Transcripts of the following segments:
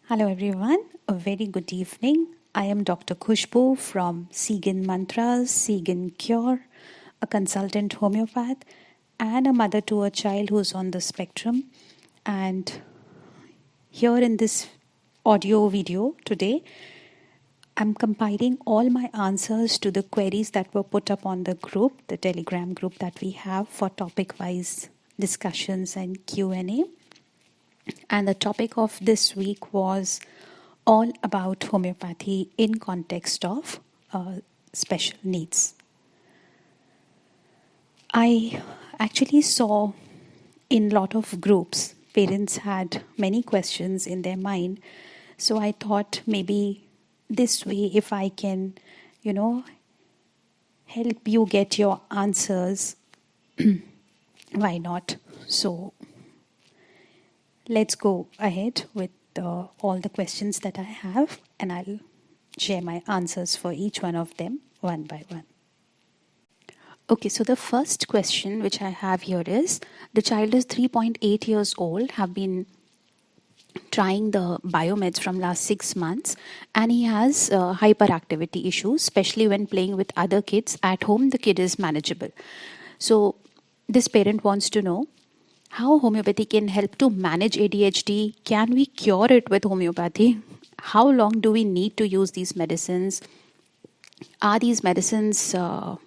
Hello, everyone. A very good evening. I am Dr. Khushbu from Segan Mantras, Segan Cure, a consultant homeopath, and a mother to a child who's on the spectrum. And here in this audio video today, I'm compiling all my answers to the queries that were put up on the group, the Telegram group that we have for topic-wise discussions and Q&A. And the topic of this week was all about homeopathy in context of special needs. I actually saw in a lot of groups, parents had many questions in their mind. So I thought maybe this way, if I can, help you get your answers, why not? So let's go ahead with all the questions that I have, and I'll share my answers for each one of them one by one. Okay, so the first question which I have here is the child is 3.8 years old, have been trying the biomeds from last 6 months, and he has hyperactivity issues, especially when playing with other kids. At home, the kid is manageable. So this parent wants to know how homeopathy can help to manage ADHD. Can we cure it with homeopathy? How long do we need to use these medicines? Are these medicines are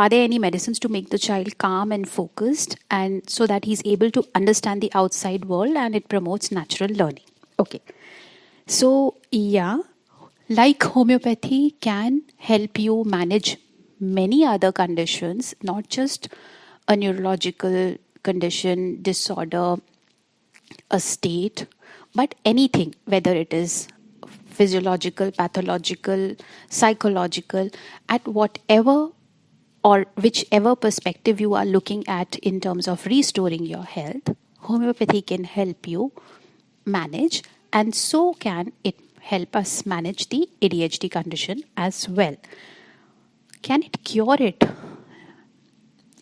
there any medicines to make the child calm and focused, and so that he's able to understand the outside world and it promotes natural learning? Okay, so yeah, like homeopathy can help you manage many other conditions, not just a neurological condition, disorder, a state, but anything, whether it is physiological, pathological, psychological, at whatever or whichever perspective you are looking at in terms of restoring your health, homeopathy can help you manage, and so can it help us manage the ADHD condition as well. Can it cure it?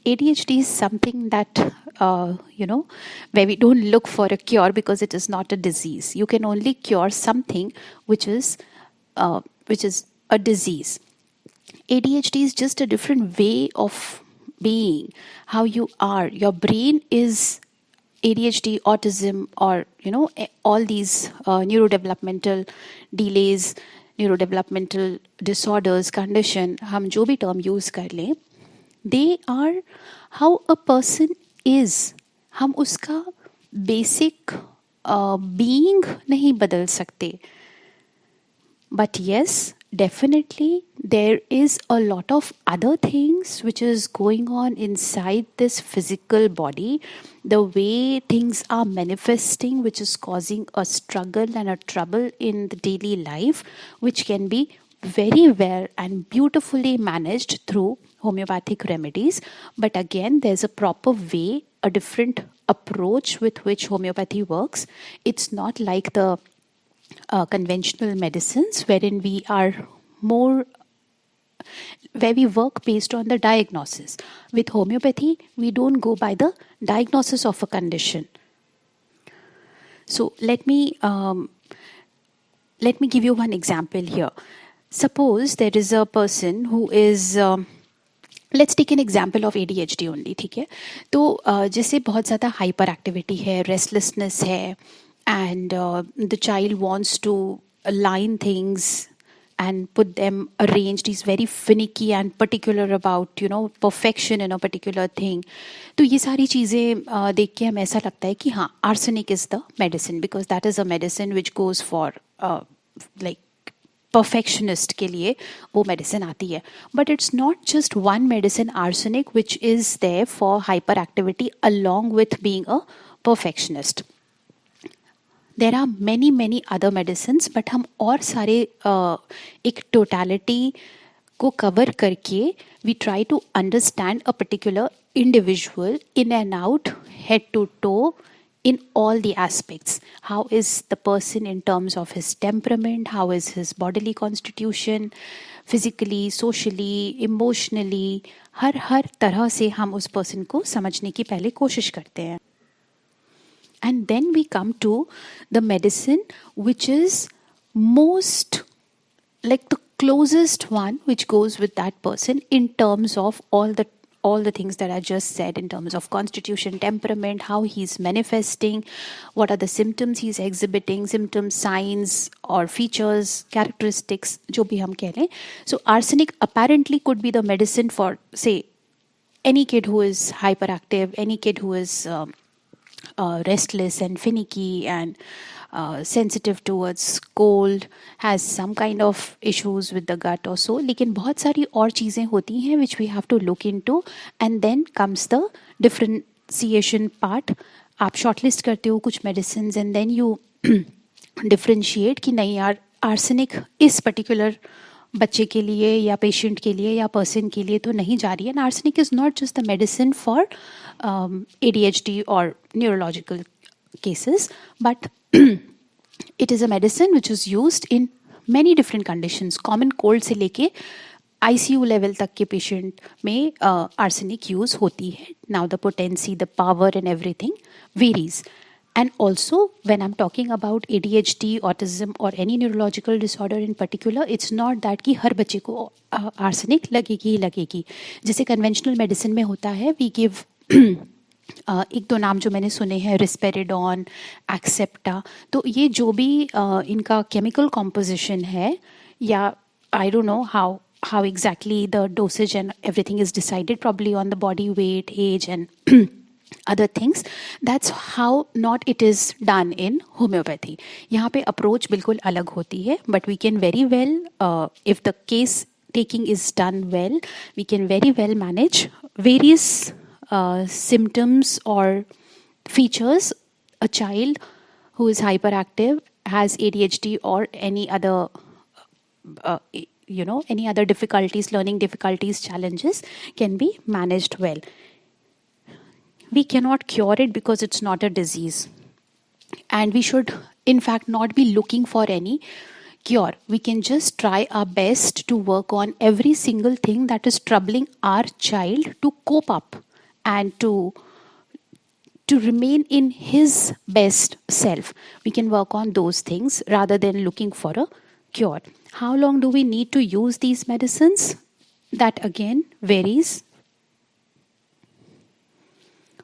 ADHD is something that, where we don't look for a cure because it is not a disease. You can only cure something which is a disease. ADHD is just a different way of being, how you are. Your brain is ADHD, autism, or all these neurodevelopmental delays, neurodevelopmental disorders, condition, हम जो भी term use कर लें, they are how a person is. हम उसका basic being नहीं बदल सकते. But yes, definitely there is a lot of other things which is going on inside this physical body, the way things are manifesting, which is causing a struggle and a trouble in the daily life, which can be very well and beautifully managed through homeopathic remedies. But again, there's a proper way, a different approach with which homeopathy works. It's not like the conventional medicines wherein we are more where we work based on the diagnosis. With homeopathy, we don't go by the diagnosis of a condition. So let me give you one example here. Suppose there is a person who is let's take an example of ADHD only, ठीक है? तो जैसे बहुत ज़्यादा hyper activity है, restlessness है, and the child wants to align things and put them arranged. He's very finicky and particular about perfection in a particular thing. तो ये सारी चीज़ें देख के हमें ऐसा लगता है कि हाँ, arsenic is the medicine, because that is a medicine which goes for like perfectionist के लिए वो medicine आती है. But it's not just one medicine, arsenic, which is there for hyperactivity along with being a perfectionist. There are many other medicines, but हम और सारे एक totality को cover करके we try to understand a particular individual in and out, head to toe, in all the aspects. How is the person in terms of his temperament? How is his bodily constitution? Physically, socially, emotionally, हर तरह से हम उस person को समझने की पहले कोशिश करते हैं. And then we come to the medicine which is most like the closest one which goes with that person in terms of all the things that I just said, in terms of constitution, temperament, how he's manifesting, what are the symptoms he's exhibiting, symptoms, signs or features, characteristics, जो भी हम कह लें. So arsenic apparently could be the medicine for, say, any kid who is hyperactive, any kid who is restless and finicky and sensitive towards cold, has some kind of issues with the gut or so. लेकिन बहुत सारी और चीज़ें होती हैं which we have to look into, and then comes the differentiation part. आप shortlist करते हो कुछ medicines and then you differentiate कि नहीं यार, arsenic इस particular बच्चे के लिए या पेशेंट के लिए या पर्सन के लिए तो नहीं जा रही है. And arsenic is not just the medicine for ADHD और neurological cases, but it is a medicine which is used in many different conditions. Common cold से लेके ICU level तक के patient में arsenic use होती है. Now the potency, the power and everything varies. And also when I'm talking about ADHD, autism or any neurological disorder in particular, it's not that कि हर बच्चे को arsenic लगेगी ही लगेगी. जैसे conventional medicine में होता है, we give एक दो नाम जो मैंने सुने हैं, रिस्पेरिडॉन, एक्सेप्टा. तो ये जो भी इनका केमिकल कॉम्पोजिशन है, या I don't know how exactly the dosage and everything is decided, probably on the body weight, age and other things. That's how not it is done in homeopathy. यहाँ पे approach बिल्कुल अलग होती है, but we can very well, if the case taking is done well, we can very well manage various symptoms or features a child who is hyperactive, has ADHD or any other any other difficulties, learning difficulties, challenges can be managed well. We cannot cure it because it's not a disease, and we should in fact not be looking for any cure. We can just try our best to work on every single thing that is troubling our child to cope up and to remain in his best self. We can work on those things rather than looking for a cure. How long do we need to use these medicines? That again varies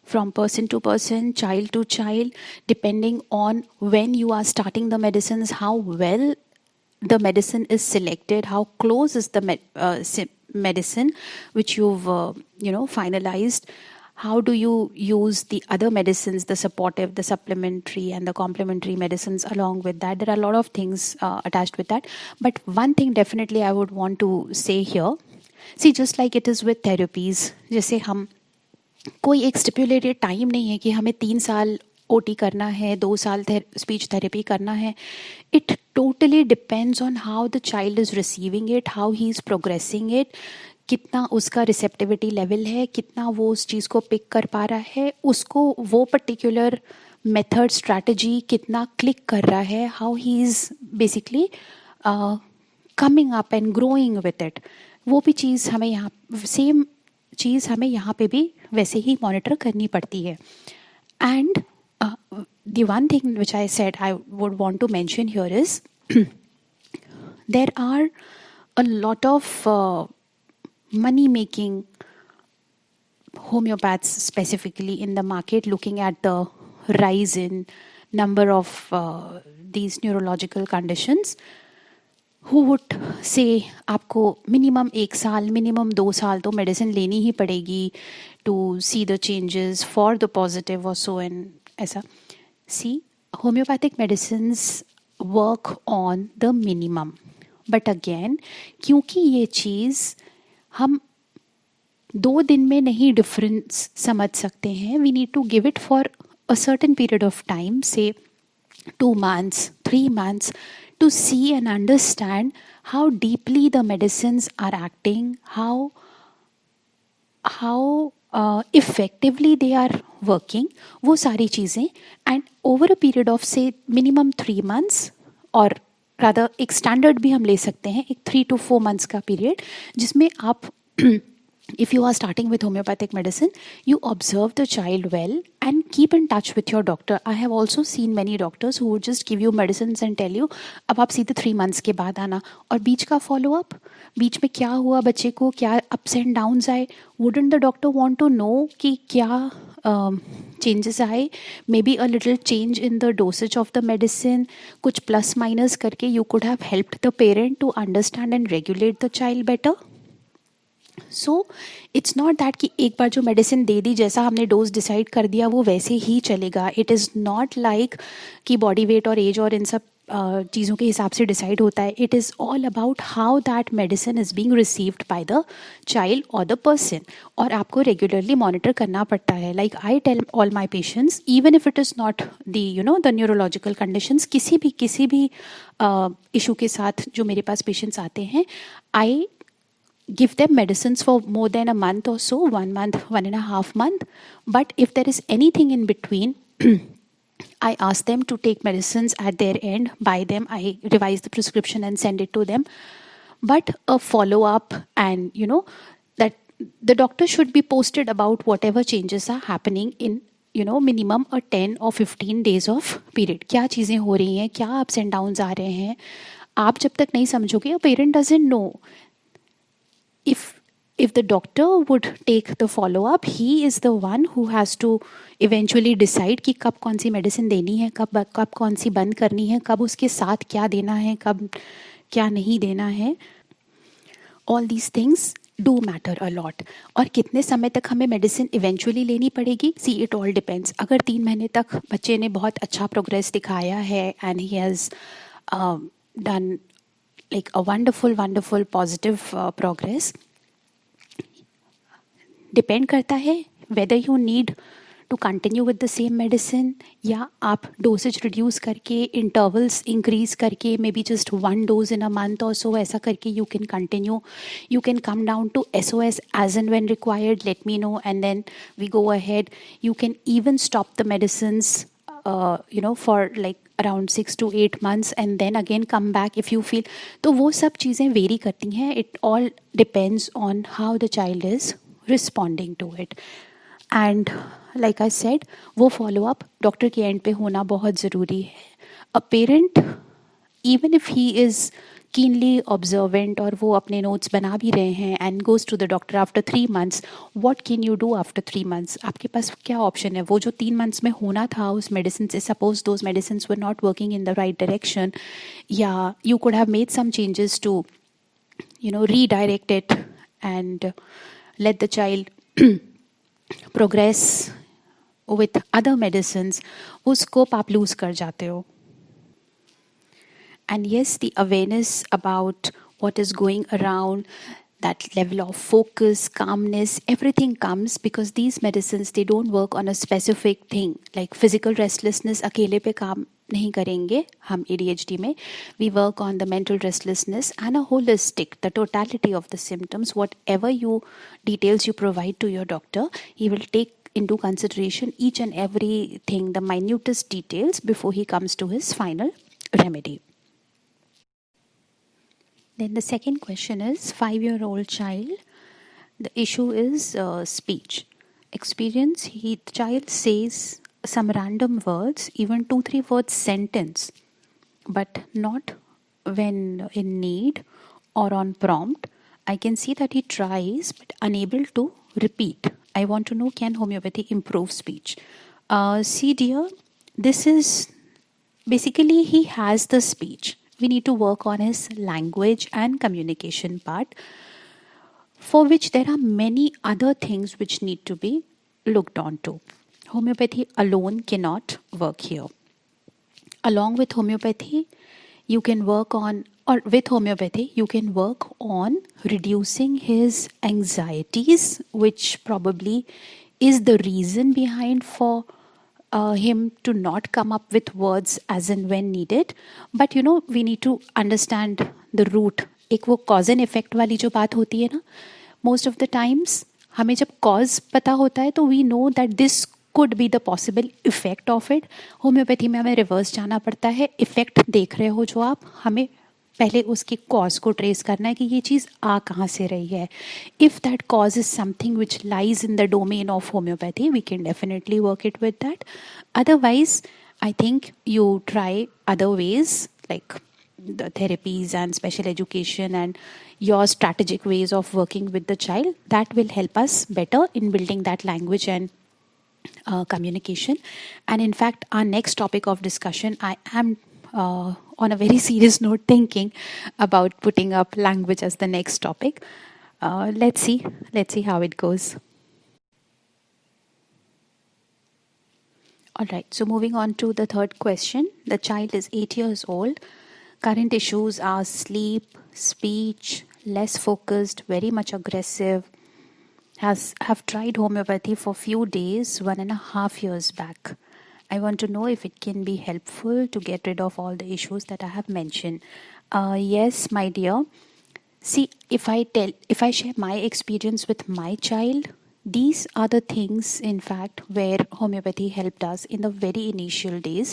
from person to person, child to child, depending on when you are starting the medicines, how well the medicine is selected, how close is the medicine which you've finalized. How do you use the other medicines, the supportive, the supplementary and the complementary medicines along with that? There are a lot of things attached with that. But one thing definitely I would want to say here, see, just like it is with therapies, जैसे हम कोई एक stipulated time नहीं है कि हमें 3 साल OT करना है, 2 साल स्पीच थेरेपी करना है. It totally depends on how the child is receiving it, how he is progressing it, कितना उसका रिसेप्टिविटी लेवल है, कितना वो उस चीज़ को पिक कर पा रहा है, उसको वो पर्टिकुलर मेथड स्ट्रैटेजी कितना क्लिक कर रहा है, how he is basically coming up and growing with it. वो भी चीज़ हमें यहाँ, सेम चीज़ हमें यहाँ पे भी वैसे ही मॉनिटर करनी पड़ती है. And the one thing which I said I would want to mention here is there are a lot of money making homeopaths specifically in the market, looking at the rise in number of these neurological conditions, who would say आपको minimum 1 साल, minimum 2 साल तो medicine लेनी ही पड़ेगी to see the changes for the positive or so and ऐसा. See, homeopathic medicines work on the minimum. But again, क्योंकि ये चीज़ हम 2 दिन में नहीं डिफरेंस समझ सकते हैं, we need to give it for a certain period of time, say 2 months, 3 months, to see and understand how deeply the medicines are acting, how effectively they are working, वो सारी चीज़ें. And over a period of say minimum 3 months, और rather एक standard भी हम ले सकते हैं, एक 3 to 4 months का पीरियड, जिसमें आप if you are starting with homeopathic medicine, you observe the child well and keep in touch with your doctor. I have also seen many doctors who would just give you medicines and tell you अब आप सीधे 3 months के बाद आना, और बीच का follow up, बीच में क्या हुआ बच्चे को, क्या अप्स एंड डाउन्स आए, wouldn't the doctor want to know कि क्या चेंजेस आए, maybe a little change in the dosage of the medicine, कुछ प्लस माइनस करके you could have helped the parent to understand and regulate the child better. So it's not that कि एक बार जो medicine दे दी, जैसा हमने dose decide कर दिया वो वैसे ही चलेगा. इट इज़ नॉट लाइक कि बॉडी वेट और एज और इन सब चीज़ों के हिसाब से डिसाइड होता है. It is all about how that medicine is being received by the child और द पर्सन. और आपको रेगुलरली मॉनिटर करना पड़ता है. Like I tell all my patients, even if it is not the neurological conditions, किसी भी issue के साथ जो मेरे पास पेशेंट्स आते हैं, आई give them medicines for more than a month or so, 1 month, 1.5 month. But if there is anything in between, I ask them to take medicines at their end, buy them, I revise the prescription and send it to them. But a follow up, and that the doctor should be posted about whatever changes are happening in minimum a 10 or 15 days of period. क्या चीज़ें हो रही हैं, क्या ups and downs आ रहे हैं, आप जब तक नहीं समझोगे, a parent doesn't know. If the doctor would take the follow up, he is the one who has to eventually decide कि कब कौन सी मेडिसिन देनी है, कब कौन सी बंद करनी है, कब उसके साथ क्या देना है, कब क्या नहीं देना है. All these things do matter a lot. और कितने समय तक हमें मेडिसिन इवेंचुअली लेनी पड़ेगी, सी इट ऑल डिपेंड्स. अगर 3 महीने तक बच्चे ने बहुत अच्छा प्रोग्रेस दिखाया है and he has done like a wonderful positive progress, depend करता है whether you need to continue with the same medicine, या आप dosage reduce करके intervals increase करके maybe just 1 dose in a month or so, ऐसा करके you can continue. You can come down to SOS as and when required, let me know, and then we go ahead. You can even stop the medicines for like around 6 to 8 months and then again come back if you feel. तो वो सब चीज़ें very करती हैं. It all depends on how the child is responding to it. And like I said, वो follow up doctor के and पे होना बहुत ज़रूरी है. A parent, even if he is keenly observant और वो अपने notes बना भी रहे हैं and goes to the doctor after 3 months, what can you do after 3 months? आपके पास क्या option है? वो जो 3 months में होना था उस medicine से, suppose those medicines were not working in the right direction, या you could have made some changes to redirect it and let the child progress with other medicines. वो scope आप lose कर जाते हो. And yes, the awareness about what is going around, that level of focus, calmness, everything comes because these medicines, they don't work on a specific thing. Like physical restlessness, अकेले पे काम नहीं करेंगे हम ADHD में. We work on the mental restlessness and a holistic, the totality of the symptoms. Whatever details you provide to your doctor, he will take into consideration each and everything, the minutest details, before he comes to his final remedy. Then the second question is 5-year-old child. The issue is speech. Experience, the child says some random words, even 2-3 words sentence, but not when in need or on prompt. I can see that he tries but unable to repeat. I want to know, can homeopathy improve speech? See dear, this is basically he has the speech. We need to work on his language and communication part, for which there are many other things which need to be looked on to. Homeopathy alone cannot work here. Along with homeopathy, you can work on, or with homeopathy, you can work on reducing his anxieties, which probably is the reason behind for him to not come up with words as and when needed. But we need to understand the root. एक वो cause and effect वाली जो बात होती है ना, most of the times हमें जब cause पता होता है तो we know that this could be the possible effect of it. Homeopathy में हमें रिवर्स जाना पड़ता है. इफेक्ट देख रहे हो जो आप, हमें पहले उसके कॉज को ट्रेस करना है कि ये चीज़ आ कहाँ से रही है. If that cause is something which lies in the domain of homeopathy, we can definitely work it with that. Otherwise I think you try other ways like the therapies and special education and your strategic ways of working with the child that will help us better in building that language and communication. And in fact, our next topic of discussion, I am on a very serious note thinking about putting up language as the next topic. Let's see how it goes. All right, so moving on to the third question. The child is 8 years old. Current issues are sleep, speech, less focused, very much aggressive. Have tried homeopathy for few days 1.5 years back. I want to know if it can be helpful to get rid of all the issues that I have mentioned. Yes, my dear. See, if I share my experience with my child, these are the things, in fact, where homeopathy helped us in the very initial days.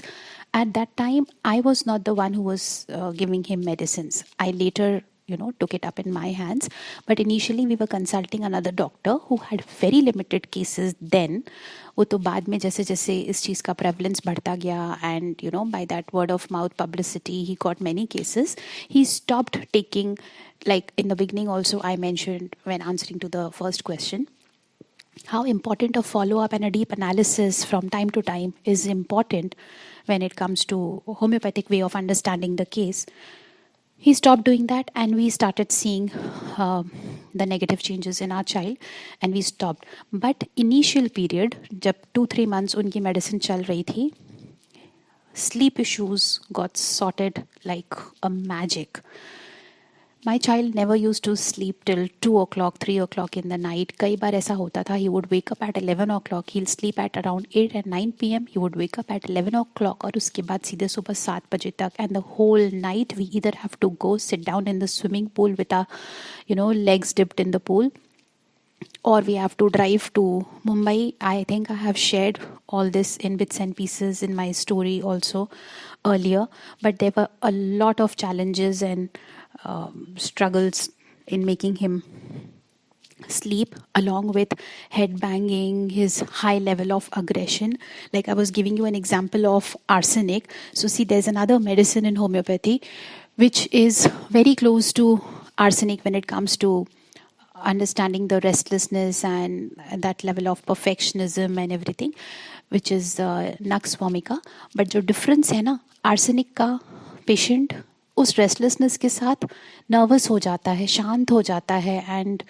At that time, I was not the one who was giving him medicines. I later, took it up in my hands. But initially, we were consulting another doctor who had very limited cases then. वो तो बाद में जैसे जैसे इस चीज़ का prevalence बढ़ता गया, and by that word of mouth publicity, he got many cases. He stopped taking, like in the beginning also I mentioned when answering to the first question, how important a follow-up and a deep analysis from time to time is important when it comes to homeopathic way of understanding the case. He stopped doing that, and we started seeing the negative changes in our child, and we stopped. But initial period, जब 2-3 months उनकी medicine चल रही थी, sleep issues got sorted like a magic. My child never used to sleep till 2 o'clock, 3 o'clock in the night. कई बार ऐसा होता था, he would wake up at 11 o'clock, he'll sleep at around 8 and 9 p.m. He would wake up at 11 o'clock और उसके बाद सीधे सुबह 7 बजे तक. And the whole night we either have to go sit down in the swimming pool with our, legs dipped in the pool, or we have to drive to Mumbai. I think I have shared all this in bits and pieces in my story also earlier. But there were a lot of challenges and struggles in making him sleep, along with head banging, his high level of aggression. Like I was giving you an example of arsenic. So see, there's another medicine in homeopathy which is very close to arsenic when it comes to understanding the restlessness and that level of perfectionism and everything, which is Nux vomica. But जो difference है ना, arsenic का patient उस restlessness के साथ nervous हो जाता है, शांत हो जाता है, and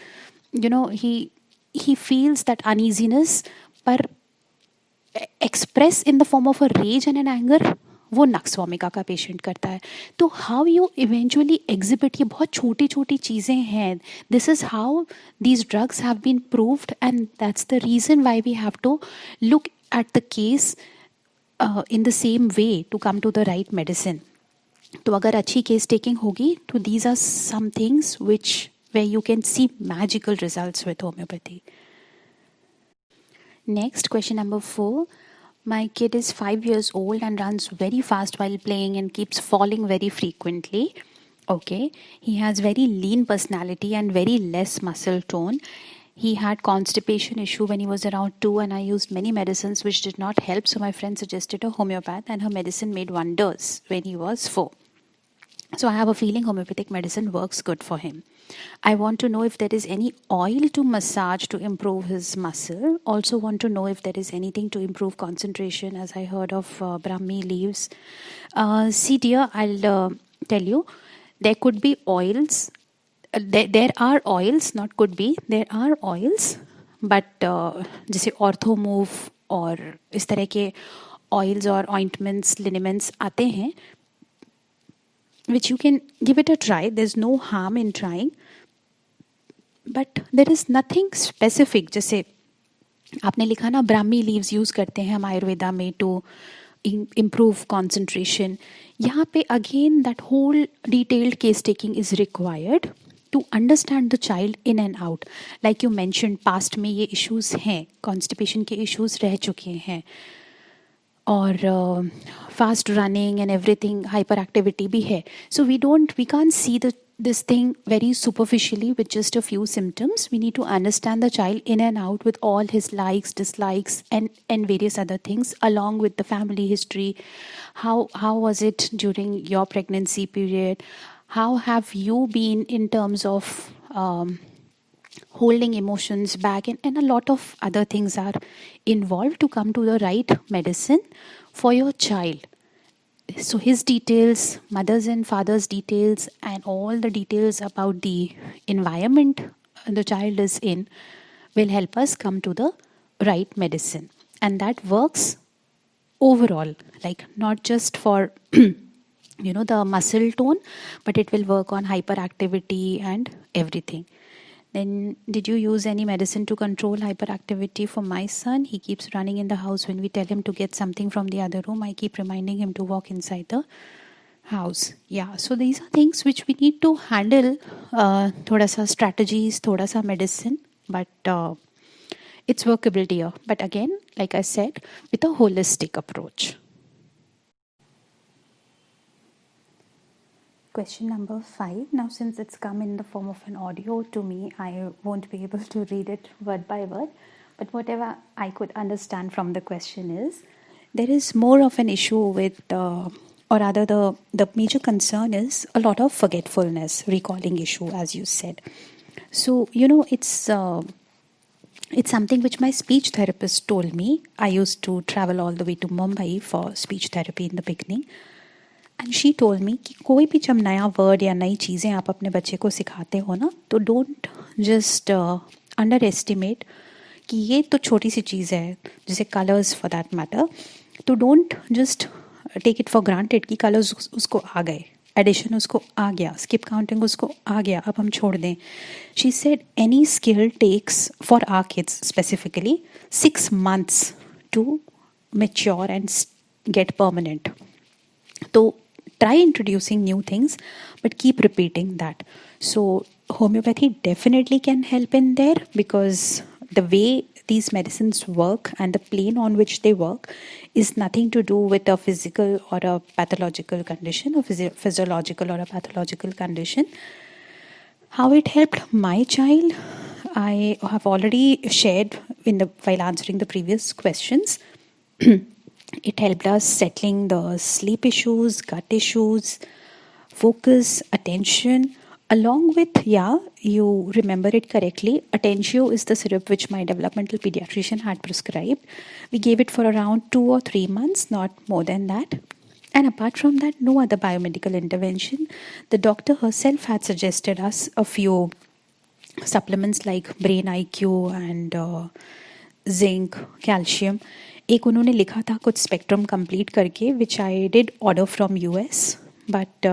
he feels that uneasiness, पर express in the form of a rage and an anger वो नक्स वोमिका का पेशेंट करता है. तो हाउ यू इवेंचुअली एग्जिबिट, ये बहुत छोटी छोटी चीज़ें हैं. This is how these drugs have been proved, and that's the reason why we have to look at the case in the same way to come to the right medicine. तो अगर अच्छी case taking होगी तो these are some things which way you can see magical results with homeopathy. Next, question number 4. My kid is 5 years old and runs very fast while playing and keeps falling very frequently. Okay. He has very lean personality and very less muscle tone. He had constipation issue when he was around 2, and I used many medicines which did not help. So my friend suggested a homeopath, and her medicine made wonders when he was 4. So I have a feeling homeopathic medicine works good for him. I want to know if there is any oil to massage to improve his muscle. Also want to know if there is anything to improve concentration, as I heard of Brahmi leaves. See dear, I'll tell you, there could be oils. There are oils, not could be, there are oils. But जैसे ऑर्थोमूव और इस तरह के oils और ointments, liniments आते हैं, which you can give it a try. There's no harm in trying. But there is nothing specific. जैसे आपने लिखा ना, ब्राह्मी लीव्स यूज़ करते हैं हम आयुर्वेदा में टू improve concentration. यहाँ पे again that whole detailed case taking is required to understand the child in and out. Like you mentioned, past में ये issues हैं, constipation के issues रह चुके हैं. और fast running and everything, hyperactivity भी है. So we can't see this thing very superficially with just a few symptoms. We need to understand the child in and out with all his likes, dislikes, and various other things, along with the family history. How was it during your pregnancy period? How have you been in terms of holding emotions back, and a lot of other things are involved to come to the right medicine for your child. So his details, mother's and father's details, and all the details about the environment the child is in will help us come to the right medicine. And that works overall, like not just for the muscle tone, but it will work on hyperactivity and everything. Then, did you use any medicine to control hyperactivity for my son? He keeps running in the house when we tell him to get something from the other room. I keep reminding him to walk inside the house. Yeah, so these are things which we need to handle. Thoda sa strategies, thoda sa medicine, but it's workable, dear. But again, like I said, with a holistic approach. Question number 5. Now, since it's come in the form of an audio to me, I won't be able to read it word by word. But whatever I could understand from the question is, there is more of an issue with, or rather, the major concern is a lot of forgetfulness, recalling issue, as you said. So, it's something which my speech therapist told me. I used to travel all the way to Mumbai for speech therapy in the beginning. And she told me कि कोई भी जब नया word या नई चीज़ें आप अपने बच्चे को सिखाते हो ना, तो डोंट जस्ट अंडर एस्टिमेट कि ये तो छोटी सी चीज़ है, जैसे कलर्स फॉर दैट मैटर. तो don't just take it for granted कि कलर्स उसको आ गए, एडिशन उसको आ गया, स्किप काउंटिंग उसको आ गया, अब हम छोड़ दें. She said any skill takes for our kids specifically 6 months to mature and get permanent. तो try introducing new things, but keep repeating that. So homeopathy definitely can help in there, because the way these medicines work and the plane on which they work is nothing to do with a physical or a pathological condition, or physiological or a pathological condition. How it helped my child, I have already shared while answering the previous questions. It helped us settling the sleep issues, gut issues, focus, attention, along with, you remember it correctly, Attentio is the syrup which my developmental pediatrician had prescribed. We gave it for around 2 or 3 months, not more than that. And apart from that, no other biomedical intervention. The doctor herself had suggested us a few supplements like Brain IQ and zinc, calcium. एक उन्होंने लिखा था कुछ spectrum complete करके, which I did order from US, but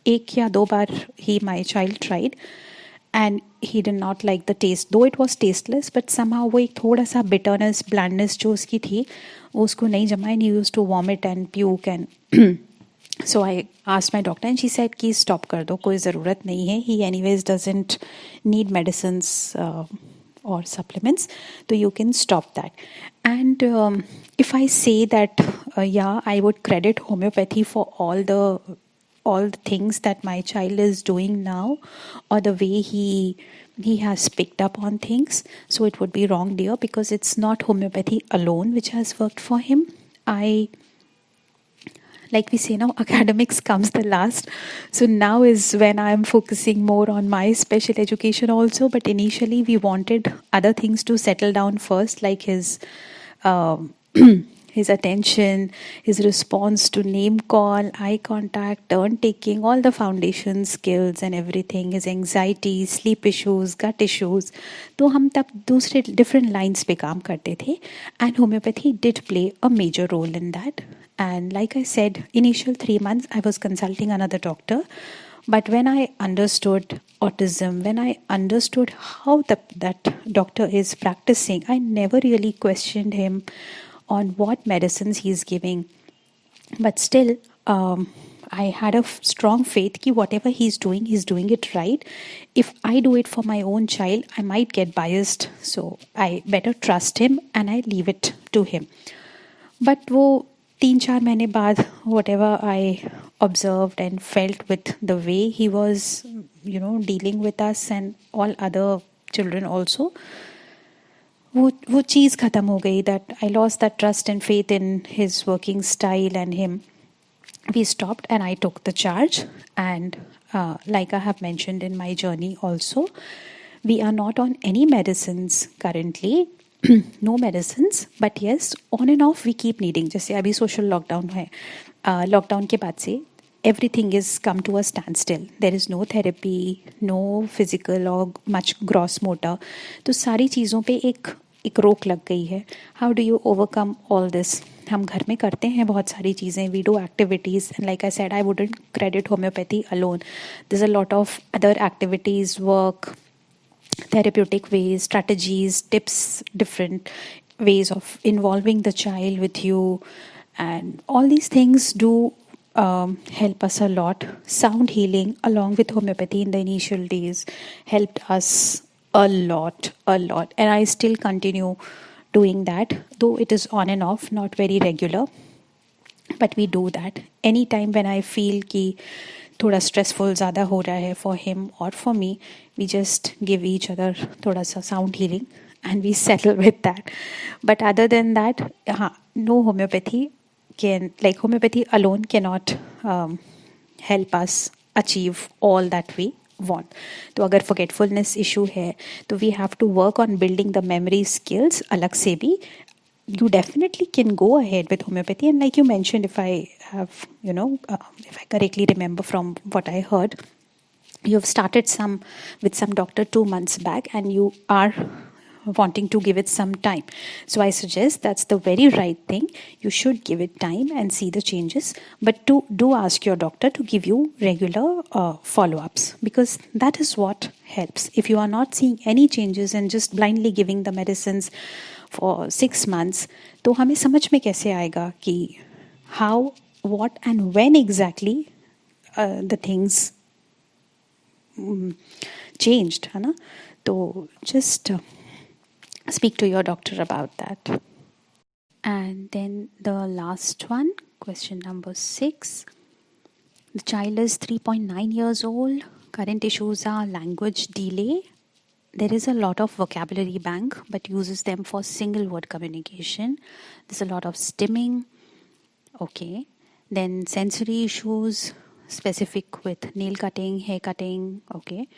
1 या 2 बार ही my child tried and he did not like the taste, though it was tasteless, but somehow वो एक थोड़ा सा बिटरनेस, ब्लैंडनेस जो उसकी थी वो उसको नहीं जमा, and he used to vomit and puke. And so I asked my doctor and she said कि स्टॉप कर दो, कोई ज़रूरत नहीं है, he anyways doesn't need medicines or supplements, so you can stop that. And if I say that I would credit homeopathy for all the things that my child is doing now, or the way he has picked up on things, so it would be wrong, dear, because it's not homeopathy alone which has worked for him. Like we say now, academics comes the last. So now is when I'm focusing more on my special education also. But initially we wanted other things to settle down first, like his his attention, his response to name call, eye contact, turn taking, all the foundation skills and everything, his anxiety, sleep issues, gut issues. तो हम तब दूसरे different lines पे काम करते थे, and homeopathy did play a major role in that. And like I said, initial 3 months I was consulting another doctor. But when I understood autism, when I understood how that doctor is practicing, I never really questioned him on what medicines he's giving. But still, I had a strong faith that whatever he's doing it right. If I do it for my own child, I might get biased. So I better trust him and I leave it to him. But वो 3-4 महीने बाद whatever I observed and felt with the way he was dealing with us and all other children also, वो चीज़ ख़त्म हो गई. That I lost that trust and faith in his working style and him. We stopped and I took the charge, and like I have mentioned in my journey also, we are not on any medicines currently. No medicines, but yes, on and off we keep needing. जैसे अभी social lockdown है, lockdown के बाद से everything is come to a standstill. There is no therapy, no physical or much gross motor. तो सारी चीज़ों पे एक रोक लग गई है. How do you overcome all this? हम घर में करते हैं बहुत सारी चीज़ें, we do activities, and like I said I wouldn't credit homeopathy alone. This a lot of other activities, work, therapeutic ways, strategies, tips, different ways of involving the child with you, and all these things do help us a lot. Sound healing along with homeopathy in the initial days helped us a lot, and I still continue doing that, though it is on and off, not very regular, but we do that. Anytime when I feel कि थोड़ा stressful ज़्यादा हो रहा है for him और for me, we just give each other थोड़ा सा sound healing and we settle with that. But other than that, हाँ, no homeopathy can, like homeopathy alone cannot help us achieve all that we want. तो अगर forgetfulness issue है तो we have to work on building the memory skills अलग से भी. You definitely can go ahead with homeopathy, and like you mentioned, if I have if I correctly remember from what I heard, you have started with some doctor 2 months back and you are wanting to give it some time. So I suggest that's the very right thing. You should give it time and see the changes, but do ask your doctor to give you regular follow-ups, because that is what helps. If you are not seeing any changes and just blindly giving the medicines for 6 months, तो हमें समझ में कैसे आएगा कि how, what and when exactly the things changed, है ना? तो just speak to your doctor about that. And then the last one, question number 6. The child is 3.9 years old. Current issues are language delay. There is a lot of vocabulary bank, but uses them for single word communication. There's a lot of stimming. Okay. Then sensory issues, specific with nail cutting, hair cutting. Okay.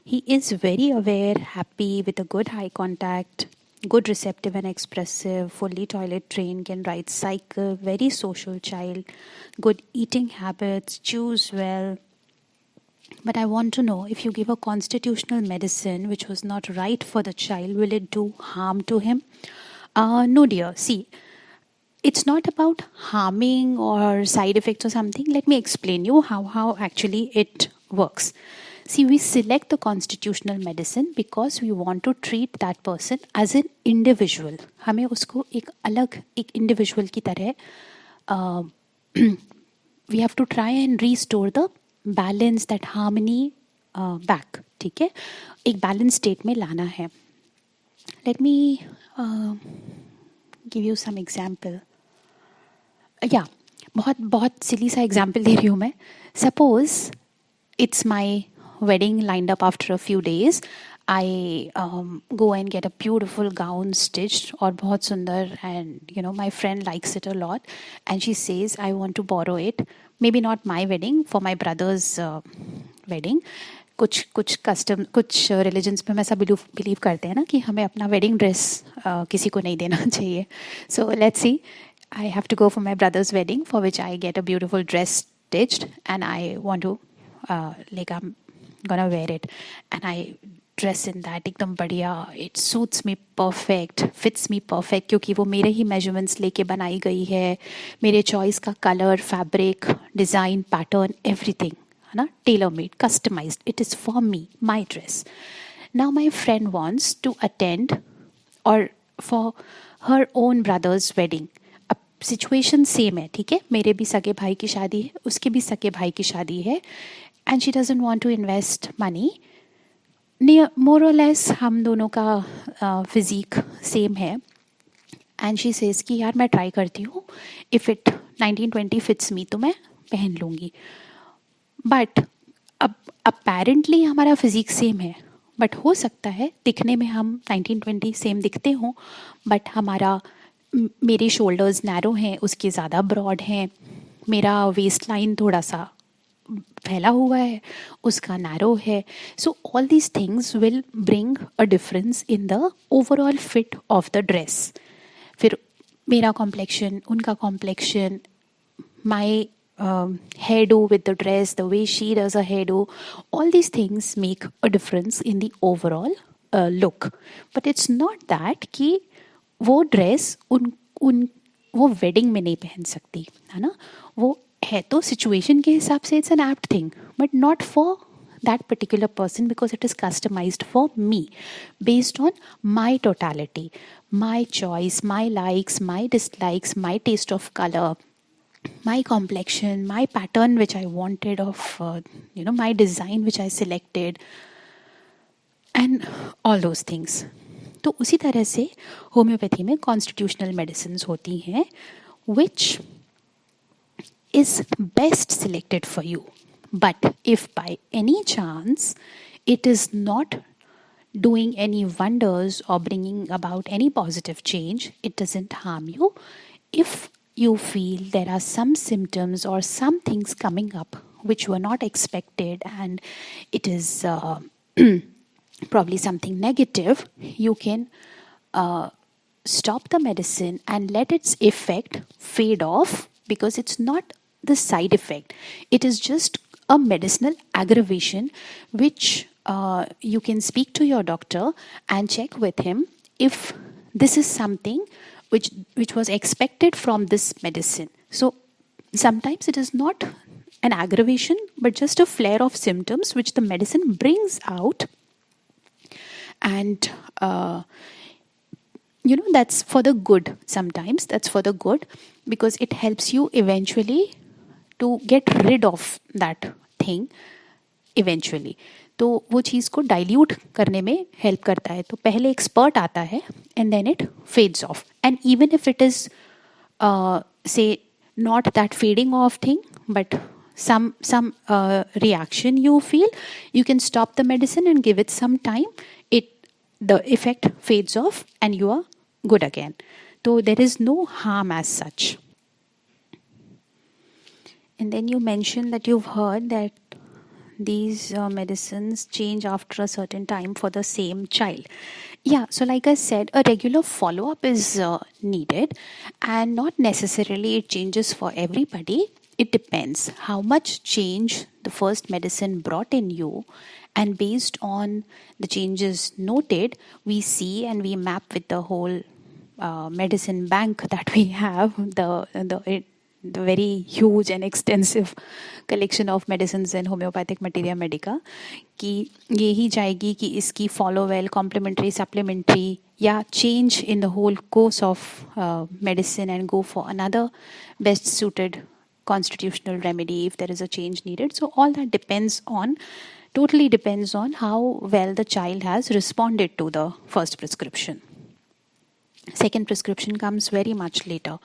He is very aware, happy, with a good eye contact, good receptive and expressive, fully toilet trained, can ride cycle, very social child, good eating habits, chews well. But I want to know, if you give a constitutional medicine which was not right for the child, will it do harm to him? No, dear. See, it's not about harming or side effects or something. Let me explain you how actually it works. See, we select the constitutional medicine because we want to treat that person as an individual. हमें उसको एक अलग एक individual की तरह we have to try and restore the balance, that harmony back. ठीक है, एक balance state में लाना है. Let me give you some example. Yeah, बहुत silly सा example दे रही हूँ मैं. Suppose it's my wedding lined up after a few days. I go and get a beautiful gown stitched और बहुत सुंदर, and my friend likes it a lot and she says I want to borrow it. Maybe not my wedding, for my brother's wedding. कुछ custom, कुछ religions में ऐसा believe करते हैं ना कि हमें अपना वेडिंग ड्रेस किसी को नहीं देना चाहिए. So let's see, I have to go for my brother's wedding, for which I get a beautiful dress stitched and I want to I'm gonna wear it and I dress in that एकदम बढ़िया. It suits me perfect, fits me perfect, क्योंकि वो मेरे ही measurements लेके बनाई गई है, मेरे choice का color, fabric, design, pattern, everything, है ना, tailor made, customized. It is for me, my dress. Now my friend wants to attend or for her own brother's wedding. अब situation same है, ठीक है, मेरे भी सगे भाई की शादी है, उसके भी सगे भाई की शादी है, and she doesn't want to invest money. Near more or less हम दोनों का physique same है, एंड शी सेज कि यार मैं ट्राई करती हूँ, इफ़ इट 1920 फिट्स मी तो मैं पहन लूँगी. बट अब अपेरेंटली हमारा फिजिक्स सेम है, बट हो सकता है दिखने में हम 1920 सेम दिखते हों, बट हमारा मेरे शोल्डर्स नैरो हैं, उसके ज़्यादा ब्रॉड हैं, मेरा वेस्ट लाइन थोड़ा सा फैला हुआ है, उसका नैरो है. So all these things will bring a difference in the overall fit of the dress. फिर मेरा कॉम्प्लेक्शन, उनका complexion, my hairdo with the dress, the way she does her hairdo, all these things make a difference in the overall look. But it's not that कि वो dress उन उन वो wedding में नहीं पहन सकती है ना. वो है तो सिचुएशन के हिसाब से it's an apt thing, but not for that particular person because it is customized for me based on my totality, my choice, my likes, my dislikes, my taste of color, my complexion, my pattern which I wanted of, my design which I selected, and all those things. तो उसी तरह से homeopathy में constitutional medicine होती हैं which is best selected for you. But if by any chance it is not doing any wonders or bringing about any positive change, it doesn't harm you. If you feel there are some symptoms or some things coming up which were not expected and it is probably something negative, you can stop the medicine and let its effect fade off, because it's not the side effect, it is just a medicinal aggravation which you can speak to your doctor and check with him if this is something which was expected from this medicine. So sometimes it is not an aggravation but just a flare of symptoms which the medicine brings out, and that's for the good. Sometimes that's for the good because it helps you eventually to get rid of that thing eventually. तो वो चीज़ को dilute करने में help करता है. तो पहले एक स्पर्ट आता है and then it fades off, and even if it is say not that fading off thing but some reaction you feel, you can stop the medicine and give it some time. The effect fades off and you are good again. So there is no harm as such. And then you mentioned that you've heard that these medicines change after a certain time for the same child. Yeah, so like I said, a regular follow-up is needed, and not necessarily it changes for everybody. It depends how much change the first medicine brought in you, and based on the changes noted, we see and we map with the whole medicine bank that we have, the very huge and extensive collection of medicines and homeopathic materia medica, कि ये ही जाएगी कि इसकी follow well, complementary, supplementary, या change in the whole course of medicine and go for another best suited constitutional remedy if there is a change needed. So all that totally depends on how well the child has responded to the first prescription. Second prescription comes very much later.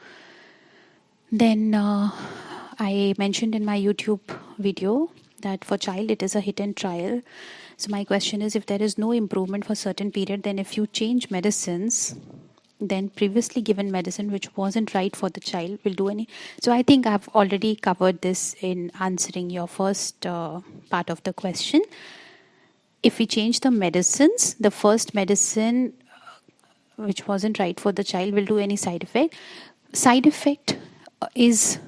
Then I mentioned in my YouTube video that for child it is a hit and trial. So my question is, if there is no improvement for certain period, then if you change medicines, then previously given medicine which wasn't right for the child will do any. So I think I've already covered this in answering your first part of the question. If we change the medicines, the first medicine which wasn't right for the child will do any side effect. Side effect is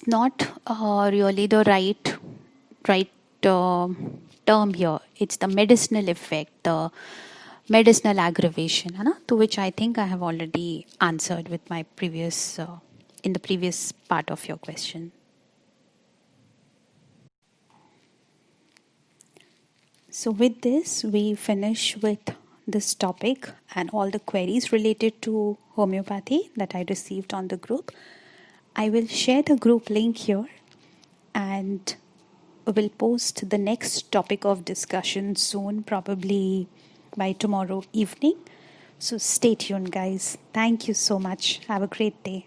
not really the right term here. It's the medicinal effect, the medicinal aggravation, to which I think I have already answered with my previous in the previous part of your question. So with this, we finish with this topic and all the queries related to homeopathy that I received on the group. I will share the group link here and will post the next topic of discussion soon, probably by tomorrow evening. So stay tuned, guys. Thank you so much. Have a great day.